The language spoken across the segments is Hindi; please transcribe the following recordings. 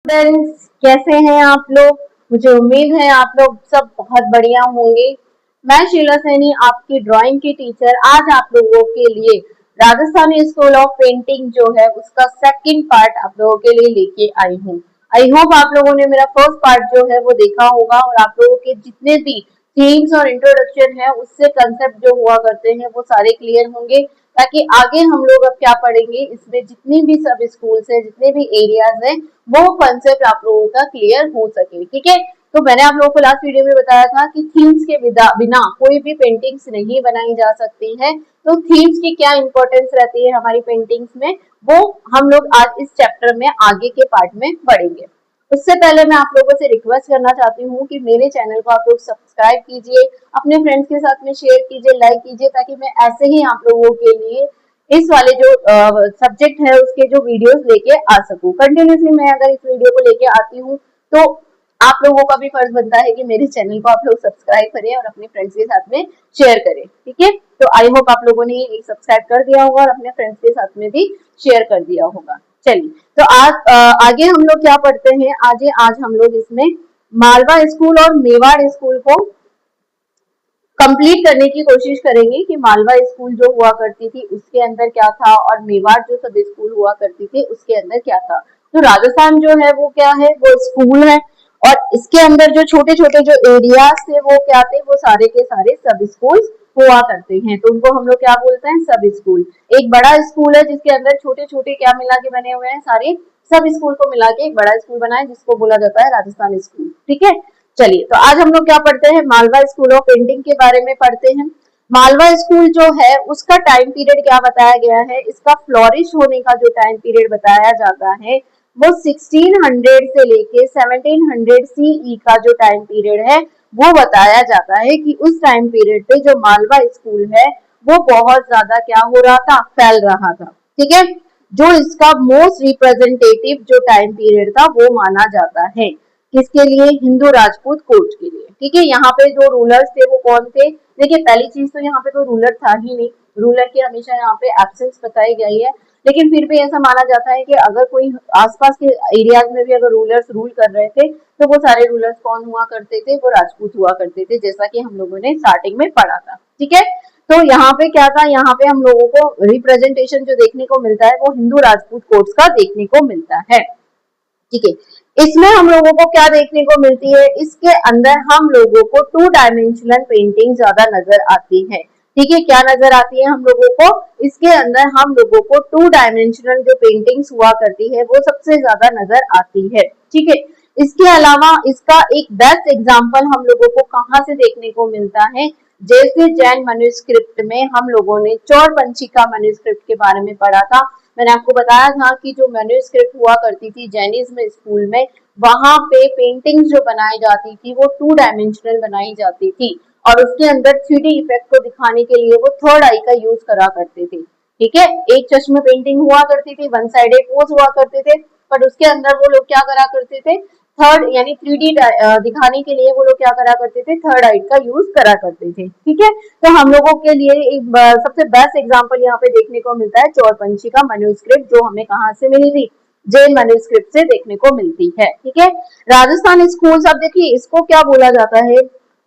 फ्रेंड्स, कैसे हैं आप लोग। मुझे उम्मीद है आप लोग सब बहुत बढ़िया होंगे। मैं शीला सैनी, आपकी ड्राइंग की टीचर, आज आप लोगों के लिए राजस्थानी स्कूल ऑफ पेंटिंग जो है उसका सेकंड पार्ट आप लोगों के लिए लेके आई हूँ। आई होप आप लोगों ने मेरा फर्स्ट पार्ट जो है वो देखा होगा और आप लोगों के जितने भी थीम्स और इंट्रोडक्शन है उससे कंसेप्ट जो हुआ करते हैं वो सारे क्लियर होंगे, ताकि आगे हम लोग अब क्या पढ़ेंगे इसमें जितनी भी सब स्कूल्स है, जितने भी एरियाज हैं, वो कंसेप्ट आप लोगों का क्लियर हो सके। ठीक है, तो मैंने आप लोगों को लास्ट वीडियो में बताया था कि थीम्स के बिना कोई भी पेंटिंग्स नहीं बनाई जा सकती है। तो थीम्स की क्या इंपॉर्टेंस रहती है हमारी पेंटिंग्स में, वो हम लोग आज इस चैप्टर में आगे के पार्ट में पढ़ेंगे। उससे पहले मैं आप लोगों से रिक्वेस्ट करना चाहती हूँ कि मेरे चैनल को आप लोग सब्सक्राइब कीजिए, अपने फ्रेंड्स के साथ में शेयर कीजिए, लाइक कीजिए, ताकि मैं ऐसे ही आप लोगों के लिए इस वाले जो सब्जेक्ट है उसके जो वीडियोस लेके आ सकूं। कंटिन्यूसली मैं अगर इस वीडियो को लेके आती हूँ तो आप लोगों का भी फर्ज बनता है कि मेरे चैनल को आप लोग सब्सक्राइब करें और अपने फ्रेंड्स के साथ में शेयर करें। ठीक है, तो आई होप आप लोगों ने एक सब्सक्राइब कर दिया होगा और अपने फ्रेंड्स के साथ में भी शेयर कर दिया होगा। चलिए, तो आज आगे हम लोग क्या पढ़ते हैं। आज हम लोग इसमें मालवा स्कूल और मेवाड़ स्कूल को कंप्लीट करने की कोशिश करेंगे कि मालवा स्कूल जो हुआ करती थी उसके अंदर क्या था और मेवाड़ जो सब स्कूल हुआ करती थी उसके अंदर क्या था। तो राजस्थान जो है वो क्या है, वो स्कूल है और इसके अंदर जो छोटे छोटे जो एरियाज थे वो क्या थे, वो सारे के सारे सब स्कूल हुआ करते हैं। तो उनको हम लोग क्या बोलते हैं, सब स्कूल। एक बड़ा स्कूल है जिसके अंदर छोटे छोटे क्या मिला के बने हुए हैं, सारे सब स्कूल को मिला के एक बड़ा स्कूल बना है जिसको बोला जाता है राजस्थान स्कूल। ठीक है, चलिए, तो आज हम लोग क्या पढ़ते हैं, मालवा स्कूल ऑफ पेंटिंग के बारे में पढ़ते हैं। मालवा स्कूल जो है उसका टाइम पीरियड क्या बताया गया है, इसका फ्लोरिश होने का जो टाइम पीरियड बताया जाता है वो 1600 से लेके 1700 सीई का जो टाइम पीरियड है वो बताया जाता है कि उस टाइम पीरियड पे जो मालवा स्कूल है वो बहुत ज्यादा क्या हो रहा था, फैल रहा था। ठीक है, जो इसका मोस्ट रिप्रेजेंटेटिव जो टाइम पीरियड था वो माना जाता है किसके लिए, हिंदू राजपूत कोर्ट के लिए। ठीक है, यहाँ पे जो रूलर्स थे वो कौन थे। देखिए, पहली चीज तो यहाँ पे कोई रूलर था ही नहीं, रूलर की हमेशा यहाँ पे एब्सेंस बताई गई है। लेकिन फिर भी ऐसा माना जाता है कि अगर कोई आसपास के एरियाज में भी अगर रूलर्स रूल कर रहे थे तो वो सारे रूलर्स कौन हुआ करते थे, वो राजपूत हुआ करते थे, जैसा कि हम लोगों ने स्टार्टिंग में पढ़ा था। ठीक है, तो यहाँ पे क्या था, यहाँ पे हम लोगों को रिप्रेजेंटेशन जो देखने को मिलता है वो हिंदू राजपूत कोर्ट्स का देखने को मिलता है। ठीक है, इसमें हम लोगों को क्या देखने को मिलती है, इसके अंदर हम लोगों को 2 डायमेंशनल पेंटिंग ज्यादा नजर आती है। ठीक है, क्या नजर आती है हम लोगों को, इसके अंदर हम लोगों को 2 डायमेंशनल जो पेंटिंग्स हुआ करती है वो सबसे ज्यादा नजर आती है। ठीक है, इसके अलावा इसका एक बेस्ट एग्जाम्पल हम लोगों को कहाँ से देखने को मिलता है, जैसे जैन मनुस्क्रिप्ट में हम लोगों ने चौर पंचिका मनुस्क्रिप्ट के बारे में पढ़ा था। मैंने आपको बताया था कि जो मैन्युस्क्रिप्ट हुआ करती थी जैनिज्म स्कूल में, वहां पे पेंटिंग्स जो बनाई जाती थी वो 2 डायमेंशनल बनाई जाती थी और उसके अंदर 3D इफेक्ट को दिखाने के लिए वो थर्ड आई का यूज करा करते थे। ठीक है, एक चश्मे पेंटिंग हुआ करती थी, वन साइडेड पोज हुआ करते थे, पर उसके अंदर वो लोग क्या करा करते थे, थर्ड यानी 3D दिखाने के लिए वो लोग क्या करा करते थे, थर्ड आई का यूज करा करते थे। ठीक है, तो हम लोगों के लिए एक सबसे बेस्ट एग्जांपल यहाँ पे देखने को मिलता है चौरपंची का मनुस्क्रिप्ट, जो हमें कहाँ से मिली थी, जैन मनुस्क्रिप्ट से देखने को मिलती है। ठीक है, राजस्थान स्कूल, अब देखिए इसको क्या बोला जाता है,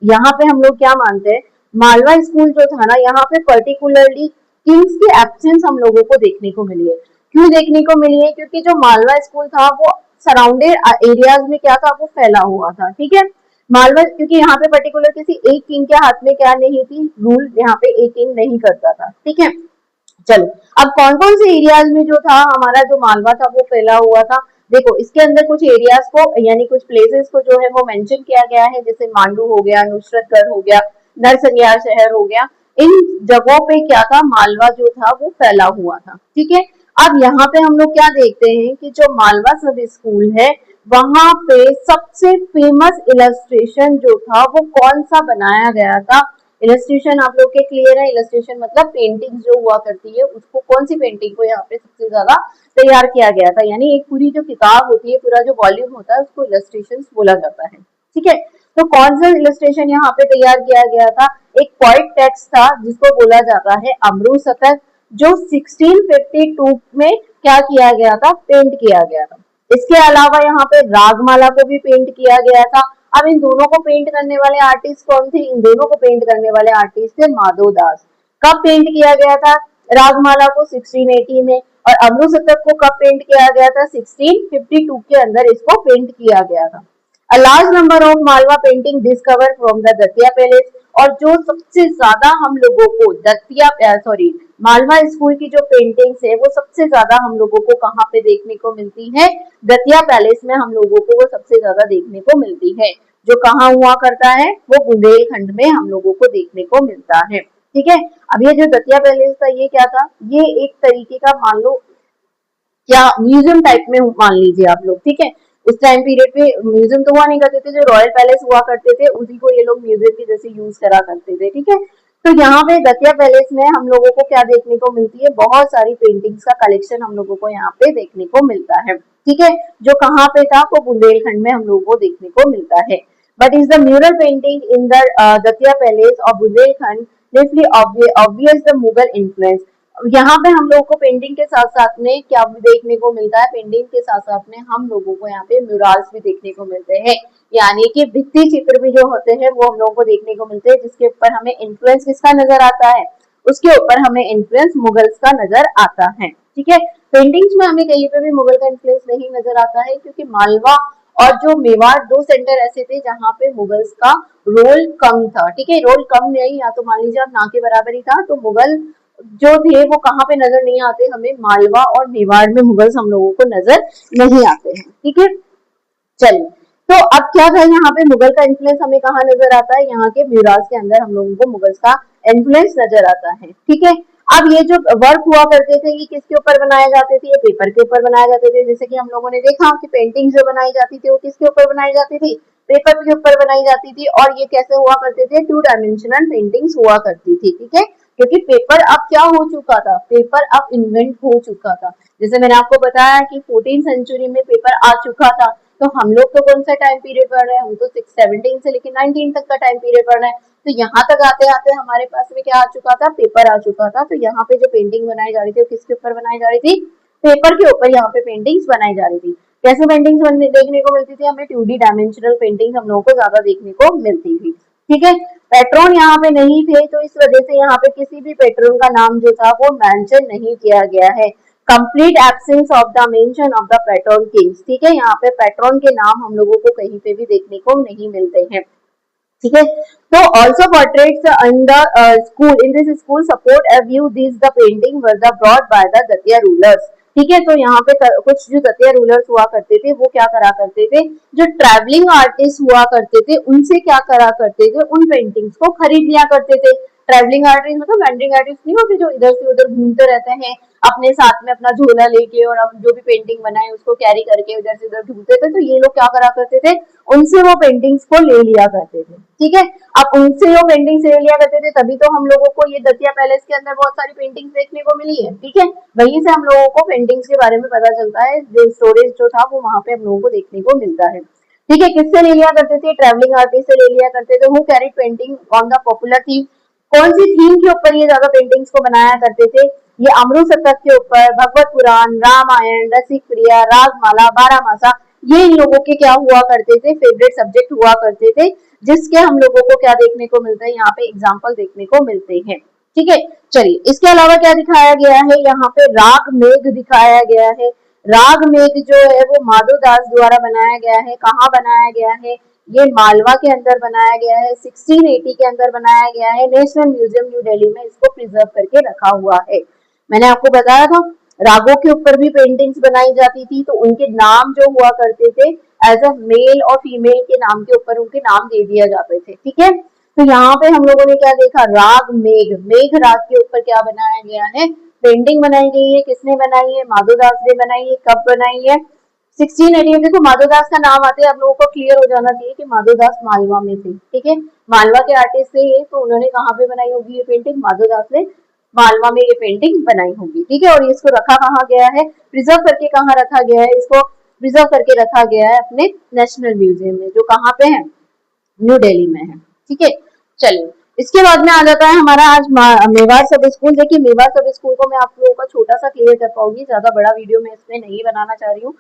यहाँ पे हम लोग क्या मानते हैं, मालवा स्कूल जो था ना, यहाँ पे पर्टिकुलरली किंग्स की एब्सेंस हम लोगों को देखने को मिली है। क्यों देखने को मिली है, क्योंकि जो मालवा स्कूल था वो सराउंडेड एरियाज में क्या था, वो फैला हुआ था। ठीक है, मालवा, क्योंकि यहाँ पे पर्टिकुलर किसी एक किंग के हाथ में क्या नहीं थी, रूल यहाँ पे एक किंग नहीं करता था। ठीक है, चलो, अब कौन कौन से एरियाज में जो था हमारा जो मालवा था वो फैला हुआ था। देखो, इसके अंदर कुछ एरियाज को यानी कुछ प्लेसेस को जो है वो मेंशन किया गया है, जैसे मांडू हो गया, नुसरतगढ़ हो गया, नरसंहार शहर हो गया। इन जगहों पे क्या था, मालवा जो था वो फैला हुआ था। ठीक है, अब यहाँ पे हम लोग क्या देखते हैं कि जो मालवा सब स्कूल है वहां पे सबसे फेमस इलस्ट्रेशन जो था वो कौन सा बनाया गया था। इलस्ट्रेशन आप लोग के क्लियर है, इलस्ट्रेशन मतलब पेंटिंग जो हुआ करती है उसको, कौन सी पेंटिंग को यहाँ पे सबसे ज्यादा तैयार किया गया था, यानी एक पूरी जो किताब होती है, पूरा जो वॉल्यूम होता है उसको इलस्ट्रेशन बोला जाता है। ठीक है, तो कौन सा इलस्ट्रेशन यहाँ पे तैयार किया गया था, एक पोइट टेक्स्ट था जिसको बोला जाता है अमरू शतक, जो 1652 में क्या किया गया था, पेंट किया गया था। इसके अलावा यहाँ पे रागमाला को भी पेंट किया गया था। अब इन दोनों को पेंट करने वाले आर्टिस्ट कौन थे? इन दोनों को पेंट करने वाले आर्टिस्ट थे माधव दास। कब पेंट किया गया था रागमाला को? 1680 में। और अमृतसर को कब पेंट किया गया था? 1652 के अंदर इसको पेंट किया गया था। A large number of Malwa painting discovered from the Datia palace. और जो सबसे ज्यादा हम लोगों को मालवा स्कूल की जो पेंटिंग्स है वो सबसे ज्यादा हम लोगों को कहाँ पे देखने को मिलती है? दतिया पैलेस में हम लोगों को वो सबसे ज्यादा देखने को मिलती है, जो कहाँ हुआ करता है? वो बुंदेलखंड में हम लोगों को देखने को मिलता है। ठीक है, अब ये जो दतिया पैलेस था ये क्या था? ये एक तरीके का मान लो क्या म्यूजियम टाइप में मान लीजिए आप लोग। ठीक है, उस टाइम पीरियड पे म्यूजियम तो हुआ नहीं करते थे, जो रॉयल पैलेस हुआ करते थे उसी को ये लोग म्यूजियम की जैसे यूज करा करते थे। ठीक है, तो यहाँ पे दतिया पैलेस में हम लोगों को क्या देखने को मिलती है? बहुत सारी पेंटिंग्स का कलेक्शन हम लोगों को यहाँ पे देखने को मिलता है। ठीक है, जो कहाँ पे था? वो बुंदेलखंड में हम लोगों को देखने को मिलता है। But is the mural painting in the Datia palace और Bundelkhand literally obvious the Mughal influence. यहाँ पे हम लोगों को पेंटिंग के साथ साथ में क्या देखने को मिलता है? पेंटिंग के साथ साथ में हम लोगों को यहाँ पे म्यूरल्स भी देखने को मिलते हैं, यानी कि भित्ति चित्र भी जो होते हैं वो हम लोगों को देखने को मिलते हैं, जिसके ऊपर हमें इन्फ्लुएंस किसका नजर आता है? उसके ऊपर हमें इन्फ्लुएंस मुगल्स का नजर आता है। ठीक है, पेंटिंग्स में हमें कहीं पे भी मुगल का इन्फ्लुएंस नहीं नजर आता है, क्योंकि मालवा और जो मेवाड़ दो सेंटर ऐसे थे जहाँ पे मुगल्स का रोल कम था। ठीक है, रोल कम नहीं, या तो मान लीजिए आप ना के बराबर ही था, तो मुगल जो थे वो कहाँ पे नजर नहीं आते? हमें मालवा और मेवाड़ में मुगल्स हम लोगों को नजर नहीं आते हैं। ठीक है, चलिए, तो अब क्या था? यहाँ पे मुगल का इन्फ्लुएंस हमें कहाँ नजर आता है? यहाँ के म्यूरल्स के अंदर हम लोगों को मुगल्स का इन्फ्लुएंस नजर आता है। ठीक है, अब ये जो वर्क हुआ करते थे ये किसके ऊपर बनाए जाते थे? ये पेपर के ऊपर बनाए जाते थे। जैसे कि हम लोगों ने देखा कि पेंटिंग जो बनाई जाती थी वो किसके ऊपर बनाई जाती थी? पेपर के ऊपर बनाई जाती थी। और ये कैसे हुआ करते थे? 2 डायमेंशनल पेंटिंग्स हुआ करती थी। ठीक है, क्योंकि पेपर अब क्या हो चुका था? पेपर अब इन्वेंट हो चुका था। जैसे मैंने आपको बताया कि 14th सेंचुरी में पेपर आ चुका था, तो हम लोग तो कौन सा टाइम पीरियड पढ़ रहे हैं? हम तो 17 से लेकर 19 तक का टाइम पीरियड पढ़ रहे हैं। तो यहाँ तक आते आते हमारे पास में क्या आ चुका था? पेपर आ चुका था। तो यहाँ पे जो पेंटिंग बनाई जा रही थी वो किसके ऊपर बनाई जा रही थी? पेपर के ऊपर यहाँ पे पेंटिंग्स बनाई जा रही थी। कैसे पेंटिंग्स देखने को मिलती थी? हमें 2D डायमेंशनल पेंटिंग हम लोगों को ज्यादा देखने को मिलती थी। ठीक है, पेट्रोन यहाँ पे नहीं थे, तो इस वजह से यहाँ पे किसी भी पेट्रोन का नाम जो था वो मेंशन नहीं किया गया है। Complete absence of the mention of the Patreon Kings. ठीक है, यहाँ पे पेट्रोन के नाम हम लोगों को कहीं पे भी देखने को नहीं मिलते हैं। ठीक है, तो also portraits in the school, in this school support a view this the painting were the brought by the Datia rulers. ठीक है, तो यहाँ पे कुछ जो दतिया रूलर्स हुआ करते थे वो क्या करा करते थे? जो ट्रैवलिंग आर्टिस्ट हुआ करते थे उनसे क्या करा करते थे? उन पेंटिंग्स को खरीद लिया करते थे। ट्रैवलिंग आर्टिस्ट मतलब वैंडरिंग आर्टिस्ट नहीं होते जो इधर से उधर घूमते रहते हैं अपने साथ में अपना झोला लेके, और अब जो भी पेंटिंग बनाए उसको कैरी करके उधर से उधर घूमते थे। तो ये लोग क्या करा करते थे? उनसे वो पेंटिंग्स को ले लिया करते थे। ठीक है, अब उनसे वो पेंटिंग्स ले लिया करते थे, तभी तो हम लोगों को ये दतिया पैलेस के अंदर बहुत सारी पेंटिंग्स देखने को मिली है। ठीक है, वहीं से हम लोगों को पेंटिंग्स के बारे में पता चलता है, जो स्टोरेज जो था वो वहां पे हम लोगों को देखने को मिलता है। ठीक है, किससे ले लिया करते थे? ट्रैवलिंग आर्टिस्ट से ले लिया करते थे। Who carried painting on the popular theme. कौन सी थीम के ऊपर ये ज्यादा पेंटिंग्स को बनाया करते थे? ये अमृत शतक के ऊपर, भगवत पुराण, रामायण, रसिक प्रिया, रागमाला, बारामासा, ये इन लोगों के क्या हुआ करते थे? फेवरेट सब्जेक्ट हुआ करते थे, जिसके हम लोगों को क्या देखने को मिलता है? यहाँ पे एग्जाम्पल देखने को मिलते हैं। ठीक है, चलिए, इसके अलावा क्या दिखाया गया है? यहाँ पे राग मेघ दिखाया गया है। राग मेघ जो है वो माधव दास द्वारा बनाया गया है। कहाँ बनाया गया है? ये मालवा के अंदर बनाया गया है, 1680 के अंदर बनाया गया है। नेशनल म्यूजियम न्यू दिल्ली में इसको प्रिजर्व करके रखा हुआ है। मैंने आपको बताया था रागों के ऊपर भी पेंटिंग्स बनाई जाती थी, तो उनके नाम जो हुआ करते थे एज अ मेल और फीमेल के नाम के ऊपर उनके नाम दे दिए जाते थे। ठीक है, तो यहाँ पे हम लोगों ने क्या देखा? राग मेघ, मेघ राग के ऊपर क्या बनाया गया है? पेंटिंग बनाई गई है। किसने बनाई है? माधव दास ने बनाई है। कब बनाई है? 1680 में। देखो माधव दास का नाम आते आप लोगों को क्लियर हो जाना चाहिए कि माधव दास मालवा में थे। ठीक है, मालवा के आर्टिस्ट थे ये, तो उन्होंने कहाँ पे बनाई होगी ये पेंटिंग? माधव दास ने मालवा में ये पेंटिंग बनाई होगी। ठीक है, और इसको रखा कहाँ गया है? प्रिजर्व करके कहाँ रखा गया है? इसको प्रिजर्व करके रखा गया है अपने नेशनल म्यूजियम में, जो कहाँ पे है? न्यू दिल्ली में है। ठीक है, चलिए, इसके बाद में आ जाता है हमारा आज मेवाड़ सब स्कूल। देखिए मेवाड़ सब स्कूल को मैं आप लोगों का छोटा सा क्लियर कर पाऊंगी, ज्यादा बड़ा वीडियो मैं इसमें नहीं बनाना चाह रही हूँ।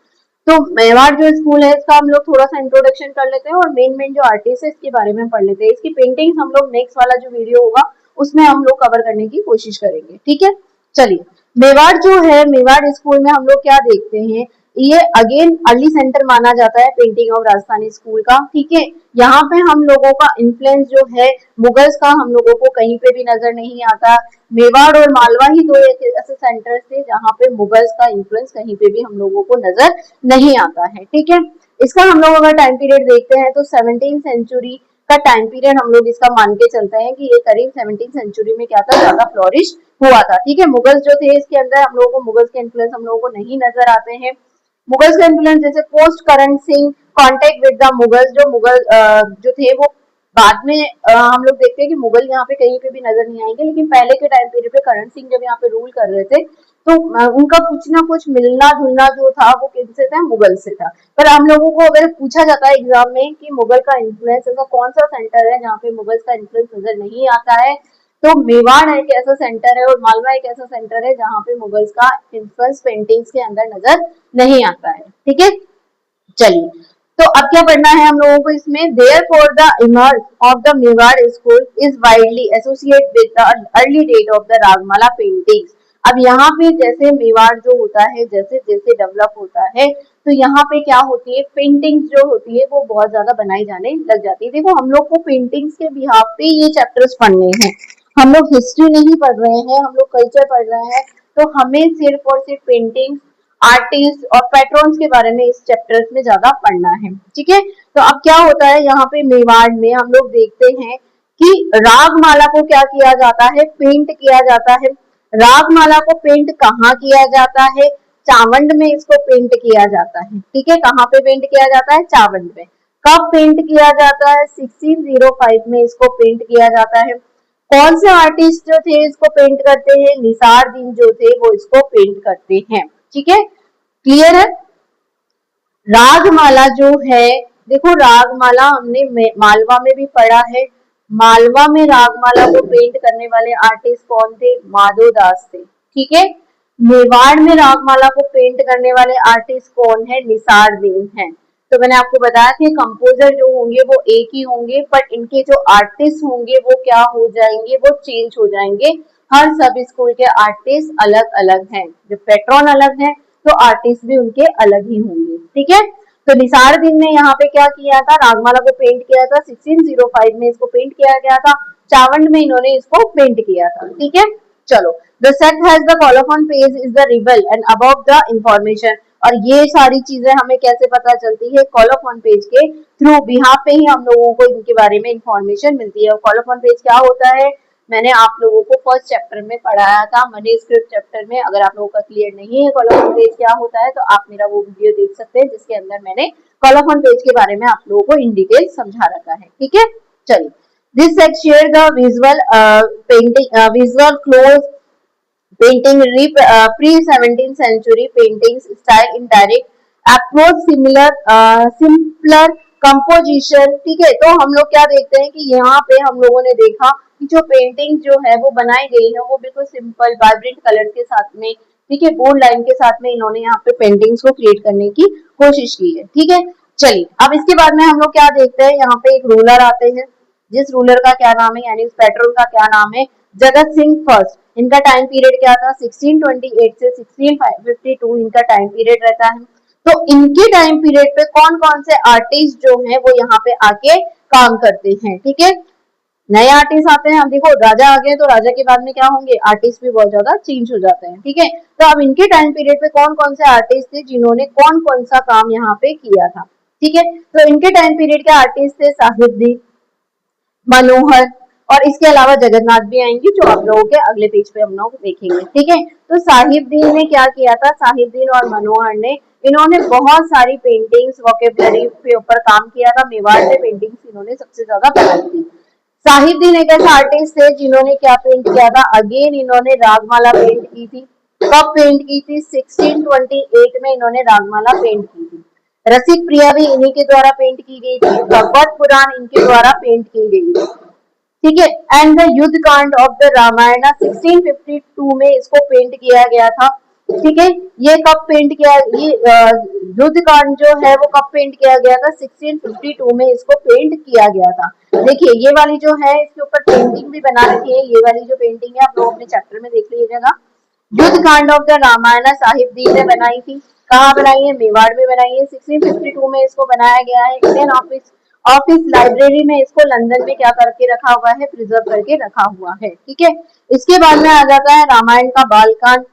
तो मेवाड़ जो स्कूल है इसका हम लोग थोड़ा सा इंट्रोडक्शन कर लेते हैं और मेन जो आर्टिस्ट है इसके बारे में पढ़ लेते हैं। इसकी पेंटिंग्स हम लोग नेक्स्ट वाला जो वीडियो होगा उसमें हम लोग कवर करने की कोशिश करेंगे, ठीक है। चलिए, मेवाड़ जो है, मेवाड़ स्कूल में हम लोग क्या देखते हैं, ये अगेन अर्ली सेंटर माना जाता है पेंटिंग ऑफ राजस्थानी स्कूल का, ठीक है। यहाँ पे हम लोगों का इन्फ्लुएंस जो है मुगल्स का हम लोगों को कहीं पे भी नजर नहीं आता। मेवाड़ और मालवा ही दो ऐसे सेंटर्स थे जहाँ पे मुगल्स का इन्फ्लुएंस कहीं पे भी हम लोगों को नजर नहीं आता है, ठीक है। इसका हम लोग अगर टाइम पीरियड देखते हैं तो 17th सेंचुरी का टाइम पीरियड हम लोग इसका मान के चलते हैं कि ये करीब 17th सेंचुरी में क्या था, ज्यादा फ्लोरिश हुआ था, ठीक है। मुगल्स जो थे इसके अंदर हम लोगों को मुगल्स के इन्फ्लुएंस हम लोगों को नहीं नजर आते हैं। मुगल्स का इन्फ्लुएंस जैसे post Karan Singh contact with the Mughals, जो मुगल जो थे वो बाद में हम लोग देखते हैं कि मुगल यहाँ पे कहीं पे भी नजर नहीं आएंगे, लेकिन पहले के टाइम पीरियड पे करण सिंह जब यहाँ पे रूल कर रहे थे तो उनका कुछ ना कुछ मिलना जुलना जो था वो किससे था, मुगल से था। पर हम लोगों को अगर पूछा जाता है एग्जाम में कि मुगल का इन्फ्लुएंस ऐसा कौन सा सेंटर है जहाँ पे मुगल्स का इन्फ्लुएंस नजर नहीं आता है, तो मेवाड़ एक ऐसा सेंटर है और मालवा एक ऐसा सेंटर है जहाँ पे मुगल्स का इन्फ्लुएंस पेंटिंग्स के अंदर नजर नहीं आता है, ठीक है। चलिए, तो अब क्या पढ़ना है हम लोगों को इसमें, therefore the emerge of the Mewar school is widely associate with the early date of the ragamala paintings. अब यहाँ पे जैसे मेवाड़ जो होता है जैसे जैसे डेवलप होता है तो यहाँ पे क्या होती है, पेंटिंग्स जो होती है वो बहुत ज्यादा बनाई जाने लग जाती है। देखो हम लोग को पेंटिंग्स के बिहाफ पे ये चैप्टर्स पढ़ने हैं, हम लोग हिस्ट्री नहीं पढ़ रहे हैं, हम लोग कल्चर पढ़ रहे हैं, तो हमें सिर्फ और सिर्फ पेंटिंग्स, आर्टिस्ट और पैट्रॉन्स के बारे में इस चैप्टर्स में ज्यादा पढ़ना है, ठीक है। तो अब क्या होता है यहाँ पे मेवाड़ में हम लोग देखते हैं कि रागमाला को क्या किया जाता है, पेंट किया जाता है। रागमाला को पेंट कहाँ किया जाता है, चावंड में इसको पेंट किया जाता है, ठीक है। कहाँ पे पेंट किया जाता है, चावंड में। कब पेंट किया जाता है, 1605 में इसको पेंट किया जाता है। कौन से आर्टिस्ट जो थे इसको पेंट करते हैं, निसार दीन जो थे वो इसको पेंट करते हैं, ठीक है। क्लियर है। रागमाला जो है, देखो रागमाला हमने मालवा में भी पढ़ा है, मालवा में रागमाला को पेंट करने वाले आर्टिस्ट कौन थे, माधव दास थे, ठीक है। मेवाड़ में रागमाला को पेंट करने वाले आर्टिस्ट कौन है, निसार दीन है। तो मैंने आपको बताया कि कंपोजर जो होंगे वो एक ही होंगे, पर इनके जो आर्टिस्ट होंगे वो क्या हो जाएंगे, वो चेंज हो जाएंगे। हर सब स्कूल के आर्टिस्ट अलग अलग हैं, जो पेट्रॉन अलग है तो आर्टिस्ट भी उनके अलग ही होंगे, ठीक है। तो निसार दीन ने यहाँ पे क्या किया था, रागमाला को पेंट किया था, 1605 में इसको पेंट किया गया था, चावंड में इन्होंने इसको पेंट किया था, ठीक है। चलो, the set has the colophon page is the rebel and above the information, और ये सारी चीजें हमें कैसे पता चलती है, कॉलोफॉन पेज के थ्रू, बिहाफ पे ही हम लोगों को इनके बारे में इंफॉर्मेशन मिलती है। और कॉलोफॉन पेज क्या होता है, मैंने आप लोगों को फर्स्ट चैप्टर में पढ़ाया था, मनी स्क्रिप्ट चैप्टर में। अगर आप लोगों का क्लियर नहीं है कॉलोफॉन पेज क्या होता है तो आप मेरा वो वीडियो देख सकते हैं जिसके अंदर मैंने कॉलोफॉन पेज के बारे में आप लोगों को इन डिटेल समझा रखा है, ठीक है। चलिए, this set share the visual painting visual close painting pre-17th century paintings style in direct approach simpler composition, ठीक है। तो हम लोग क्या देखते हैं कि यहाँ पे हम लोगों ने देखा कि जो पेंटिंग जो है वो बनाई गई है वो बिल्कुल सिंपल वाइब्रेंट कलर के साथ में, ठीक है, बोल्ड लाइन के साथ में इन्होंने यहाँ पे पेंटिंग्स को क्रिएट करने की कोशिश की है, ठीक है। चलिए, अब इसके बाद में हम लोग क्या देखते हैं, यहाँ पे एक रूलर आते हैं, जिस रूलर का क्या नाम है, यानी उस पैट्रोन का क्या नाम है, जगत सिंह फर्स्ट। इनका टाइम पीरियड क्या था, 1628 से 1652 इनका टाइम पीरियड रहता है। तो इनके टाइम पीरियड पे कौन कौन से आर्टिस्ट जो हैं वो यहाँ पे आके काम करते हैं, ठीक है। नए आर्टिस्ट आते हैं, अब देखो राजा आ गए तो राजा के बाद में क्या होंगे, आर्टिस्ट भी बहुत ज्यादा चेंज हो जाते हैं, ठीक है। तो अब इनके टाइम पीरियड पे कौन कौन से आर्टिस्ट थे जिन्होंने कौन कौन सा काम यहाँ पे किया था, ठीक है। तो इनके टाइम पीरियड के आर्टिस्ट थे साहिबदीन, मनोहर, और इसके अलावा जगन्नाथ भी आएंगे जो आप लोगों के अगले पेज पे हम लोग देखेंगे, ठीक है। तो साहिबदीन ने क्या किया था, साहिबदीन और मनोहर ने, इन्होंने बहुत सारी पेंटिंग्स वोकेबलरी के ऊपर काम किया था। मेवाड़ में पेंटिंग्स इन्होंने सबसे ज्यादा बनाई थी। साहिबदीन एक ऐसा आर्टिस्ट थे जिन्होंने क्या पेंट किया था, अगेन इन्होंने रागमाला पेंट की थी। कब पेंट की थी, 1628 में इन्होंने रागमाला पेंट की थी। रसिक प्रिया भी इन्हीं के द्वारा पेंट की गई थी, भगवत पुराण इनके द्वारा पेंट की गई थी, ठीक है। एंड द युद्ध कांड ऑफ द रामायण 1652 में इसको पेंट किया गया था। ठीक है। ये कब पेंट किया, ये युद्ध कांड जो है वो कब पेंट किया गया था, 1652 में इसको पेंट किया गया था। देखिए ये वाली जो है इसके ऊपर पेंटिंग भी बना रखी है, ये वाली जो पेंटिंग है आप लोग अपने चैप्टर में देख लीजिएगा। युद्ध कांड ऑफ द रामायण साहिब दी ने बनाई थी, कहाँ बनाई है, मेवाड़ में बनाई है। 1652 में इसको बनाया गया है। इंडियन ऑफिस लाइब्रेरी में इसको लंदन में क्या करके रखा हुआ है, प्रिजर्व करके रखा हुआ है। ठीक है। इसके बाद में आ जाता है रामायण का बालकांड।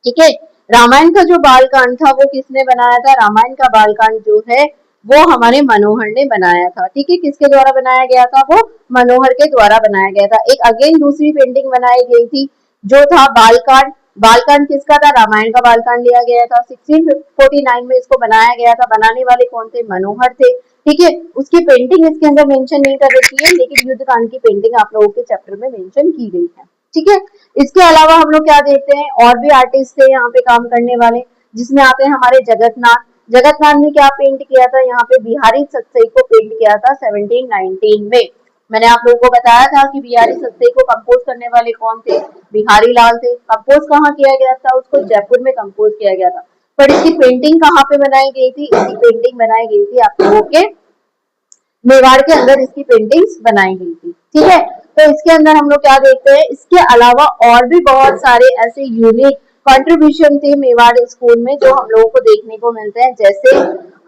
ठीक है। रामायण का जो बालकांड था वो किसने बनाया था, रामायण का बालकांड जो है वो हमारे मनोहर ने बनाया था। ठीक है। किसके द्वारा बनाया गया था, वो मनोहर के द्वारा बनाया गया था। एक अगेन दूसरी पेंटिंग बनाई गई थी जो था बालकांड। बालकांड किसका था, रामायण का बालकांड लिया गया था। 1649 में इसको बनाया गया था। बनाने वाले कौन थे, मनोहर थे। ठीक है। उसकी पेंटिंग इसके अंदर मेंशन नहीं कर रखी है, लेकिन युद्ध कांड की पेंटिंग आप लोगों के चैप्टर में मेंशन की गई है। ठीक है। इसके अलावा हम लोग क्या देखते हैं, और भी आर्टिस्ट थे यहाँ पे काम करने वाले, जिसमें आते हैं हमारे जगतनाथ। जगतनाथ ने क्या पेंट किया था, यहाँ पे बिहारी सत्सई को पेंट किया था 1719 में। मैंने आप लोगों को बताया था कि बिहारी सत्सई को कंपोज करने वाले कौन थे, बिहारी लाल थे। कंपोज कहाँ किया गया था, उसको जयपुर में कंपोज किया गया था। पर इसकी पेंटिंग कहाँ पे बनाई गई थी, इसकी पेंटिंग बनाई गई थी आप लोगों के मेवाड़ के अंदर, इसकी पेंटिंग्स बनाई गई थी। ठीक है। तो इसके अंदर हम लोग क्या देखते हैं, इसके अलावा और भी बहुत सारे ऐसे यूनिक कंट्रीब्यूशन थे मेवाड़ स्कूल में जो हम लोगों को देखने को मिलते हैं, जैसे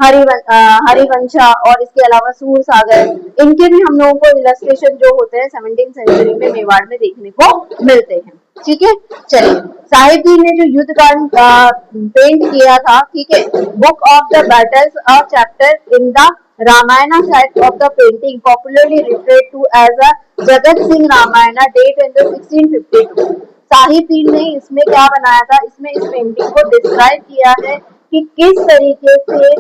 हरिवंशा और इसके अलावा सूर सागर। इनके भी हम लोगों को इलस्ट्रेशन जो होते हैं 17वीं सेंचुरी में मेवाड़ में देखने को मिलते हैं। ठीक है। चलिए, साहिबदीन ने जो युद्ध कांड पेंट किया था, ठीक है, book of the battles a chapter in the Ramayana site of the painting popularly referred to as a Jagat Singh Ramayana date in the 1652। Sahibdin ने इसमें क्या बनाया था, इसमें इस पेंटिंग को डिस्क्राइब किया है कि किस तरीके से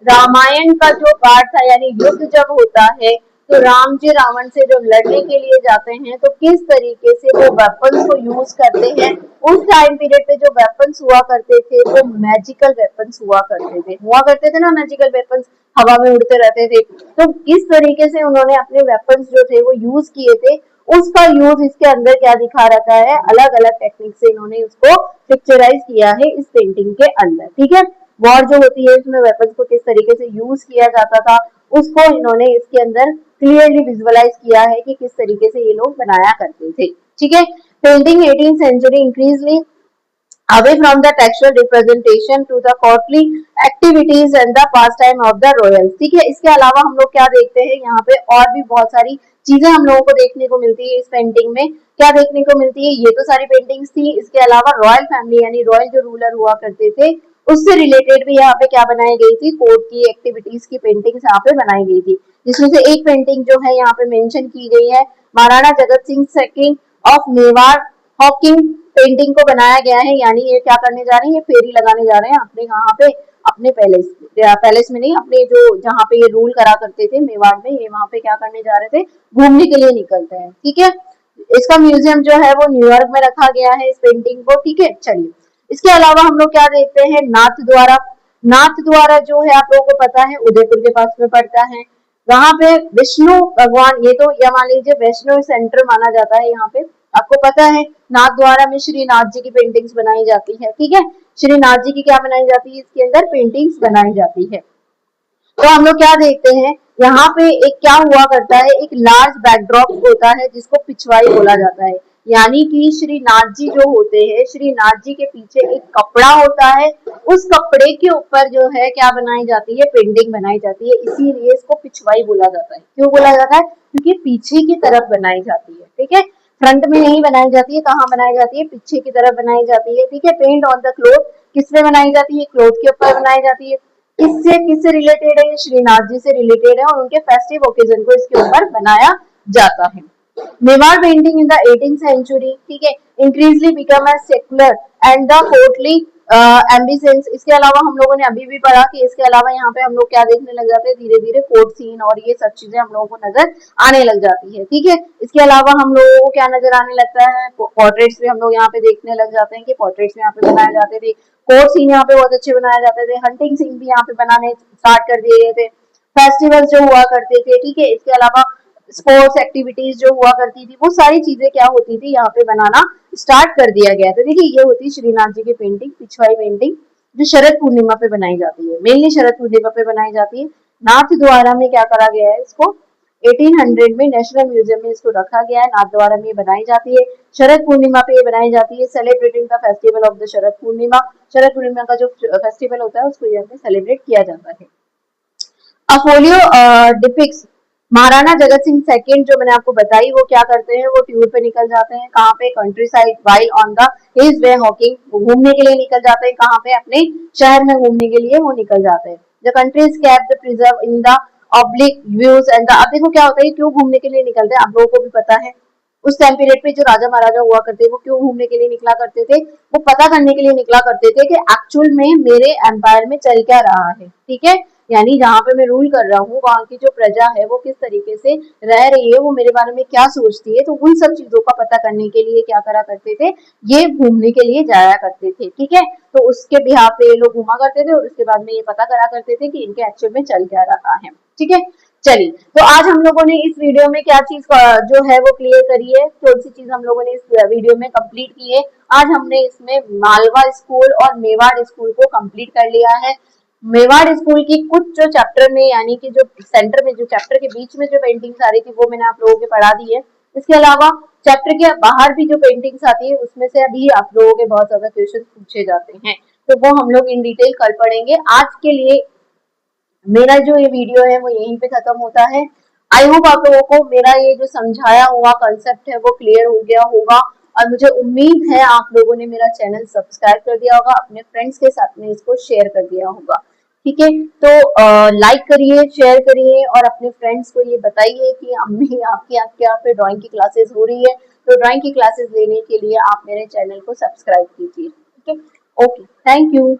रामायण का जो पार्ट था, यानी युद्ध जब होता है तो राम जी रावण से जब लड़ने के लिए जाते हैं तो किस तरीके से वो वेपन्स को यूज करते हैं। उस टाइम पीरियड पे जो वेपन्स हुआ करते थे वो मैजिकल वेपन्स हुआ करते थे ना, मैजिकल वेपन्स हवा में उड़ते रहते थे। तो किस तरीके से उन्होंने अपने वेपन्स जो थे वो यूज किए थे, उसका यूज इसके अंदर क्या दिखा रखा है, अलग अलग टेक्निक से इन्होंने उसको पिक्चराइज किया है इस पेंटिंग के अंदर। ठीक है। वॉर जो होती है उसमें वेपन्स को किस तरीके से यूज किया जाता था उसको इन्होंने इसके अंदर क्लियरली विजुअलाइज किया है कि किस तरीके से ये लोग बनाया करते थे। ठीक है। Painting 18th century increasingly away from the textual representation to the courtly activities and the pastime of the royals। ठीक है। इसके अलावा हम लोग क्या देखते हैं, यहाँ पे और भी बहुत सारी चीजें हम लोगों को देखने को मिलती है। इस पेंटिंग में क्या देखने को मिलती है, ये तो सारी पेंटिंग्स थी। इसके अलावा रॉयल फैमिली यानी रॉयल जो रूलर हुआ करते थे उससे रिलेटेड भी यहाँ पे क्या बनाई गई थी, कोर्ट की एक्टिविटीज की पेंटिंग्स यहाँ पे बनाई गई थी, जिसमें से एक पेंटिंग जो है यहाँ पे मेंशन की गई है, Maharana Jagat Singh second of Mewar Hawking painting को बनाया गया है। यानी ये क्या करने जा रहे हैं, ये फेरी लगाने जा रहे हैं अपने यहाँ पे, अपने पैलेस में नहीं, अपने जो जहाँ पे ये रूल करा करते थे मेवाड़ में, ये वहां पे क्या करने जा रहे थे, घूमने के लिए निकलते हैं। ठीक है। इसका म्यूजियम जो है वो न्यूयॉर्क में रखा गया है इस पेंटिंग को। ठीक है। चलिए, इसके अलावा हम लोग क्या देखते हैं, नाथ द्वारा। नाथ द्वारा जो है आप लोगों को पता है उदयपुर के पास में पड़ता है। वहां पे विष्णु भगवान, ये तो या मान लीजिए वैष्णो सेंटर माना जाता है यहाँ पे, आपको पता है। नाथ द्वारा में श्रीनाथ जी की पेंटिंग्स बनाई जाती है। ठीक है। श्रीनाथ जी की क्या बनाई जाती है, इसके अंदर पेंटिंग्स बनाई जाती है। तो हम लोग क्या देखते हैं, यहाँ पे एक क्या हुआ करता है, एक लार्ज बैकड्रॉप होता है जिसको पिछवाई बोला जाता है। यानी कि श्रीनाथ जी जो होते हैं, श्रीनाथ जी के पीछे एक कपड़ा होता है, उस कपड़े के ऊपर जो है क्या बनाई जाती है, पेंटिंग बनाई जाती है। इसीलिए इसको पिछवाई बोला जाता है। क्यों बोला जाता है, क्योंकि पीछे की तरफ बनाई जाती है। ठीक है। फ्रंट में नहीं बनाई जाती है, कहाँ बनाई जाती है, पीछे की तरफ बनाई जाती है। ठीक है। पेंट ऑन द क्लोथ किसमें बनाई जाती है, क्लोथ के ऊपर बनाई जाती है। किससे रिलेटेड है, श्रीनाथ जी से रिलेटेड है और उनके फेस्टिव ओकेजन को इसके ऊपर बनाया जाता है। Mewar painting in the 18th century, ठीक है, increasingly become as secular and the courtly ambitions. इसके अलावा हम लोगों ने अभी भी पढ़ा कि इसके अलावा यहाँ पे हम लोग क्या देखने लग जाते हैं, धीरे धीरे कोर्ट सीन और ये सब चीजें हम लोगों को नजर आने लग जाती है। ठीक है। इसके अलावा हम लोगों को क्या नजर आने लगता है, पोर्ट्रेट्स भी हम लोग यहाँ पे देखने लग जाते हैं कि पोर्ट्रेट्स यहाँ पे बनाए जाते थे, कोर्ट सीन यहाँ पे बहुत अच्छे बनाए जाते थे, हंटिंग सीन भी यहाँ पे बनाने स्टार्ट कर दिए गए थे, फेस्टिवल्स जो हुआ करते थे। ठीक है। इसके अलावा स्पोर्ट्स एक्टिविटीज जो हुआ करती थी वो सारी चीजें क्या होती थी, यहाँ पे बनाना स्टार्ट कर दिया गया था। देखिए ये होती है श्रीनाथ जी की पेंटिंग, पिछवाई पेंटिंग, जो शरद पूर्णिमा पे बनाई जाती है, मेनली शरद पूर्णिमा पे बनाई जाती है। नाथ द्वारा में क्या करा गया है, इसको 1800 में नेशनल म्यूजियम में इसको रखा गया है। नाथ द्वारा में बनाई जाती है, शरद पूर्णिमा पे ये बनाई जाती है, celebrating the festival of the Sharad Purnima. Sharad Purnima का जो फेस्टिवल होता है उसको यहाँ पे सेलिब्रेट किया जाता है। अ folio depicts Maharana Jagat Singh second, जो मैंने आपको बताई, वो क्या करते हैं, वो टूर पे निकल जाते हैं, कहाँ पे, country side, while on the his way Hawking, घूमने के लिए निकल जाते हैं, कहाँ पे, अपने शहर में घूमने के लिए वो निकल जाते हैं। The country is kept preserve in the oblique views and the, अब देखो क्या होता है, क्यों घूमने के लिए निकलते हैं, आप लोगों को भी पता है। उस टाइम पीरियड पे जो राजा महाराजा हुआ करते वो क्यों घूमने के लिए निकला करते थे, वो पता करने के लिए निकला करते थे कि एक्चुअल में मेरे एम्पायर में चल क्या रहा है, ठीक है, यानी जहाँ पे मैं रूल कर रहा हूँ वहां की जो प्रजा है वो किस तरीके से रह रही है, वो मेरे बारे में क्या सोचती है, तो उन सब चीजों का पता करने के लिए क्या करा करते थे, ये घूमने के लिए जाया करते थे, ठीक है। तो उसके बिहार पे ये लोग घूमा करते थे और उसके बाद में ये पता करा करते थे कि इनके एक्चुअल में चल क्या रहा है, ठीक है। चलिए, तो आज हम लोगों ने इस वीडियो में क्या चीज जो है वो क्लियर करी है, कौन सी चीज हम लोगों ने इस वीडियो में कंप्लीट की है। आज हमने इसमें मालवा स्कूल और मेवाड़ स्कूल को कंप्लीट कर लिया है। मेवाड़ स्कूल की कुछ जो चैप्टर में, यानी कि जो सेंटर में, जो चैप्टर के बीच में जो पेंटिंग्स आ रही थी वो मैंने आप लोगों को पढ़ा दी है। इसके अलावा चैप्टर के बाहर भी जो पेंटिंग्स आती है उसमें से अभी आप लोगों के बहुत ज्यादा क्वेश्चन पूछे जाते हैं, तो वो हम लोग इन डिटेल कल पढ़ेंगे। आज के लिए मेरा जो ये वीडियो है वो यहीं पे खत्म होता है। आई होप आप लोगों को मेरा ये जो समझाया हुआ कंसेप्ट है वो क्लियर हो गया होगा, और मुझे उम्मीद है आप लोगों ने मेरा चैनल सब्सक्राइब कर दिया होगा, अपने फ्रेंड्स के साथ में इसको शेयर कर दिया होगा, ठीक है। तो लाइक करिए, शेयर करिए और अपने फ्रेंड्स को ये बताइए कि अम्मी आपके यहाँ पे ड्राइंग की क्लासेस हो रही है, तो ड्राइंग की क्लासेस लेने के लिए आप मेरे चैनल को सब्सक्राइब कीजिए, ठीक है। Okay, thank you.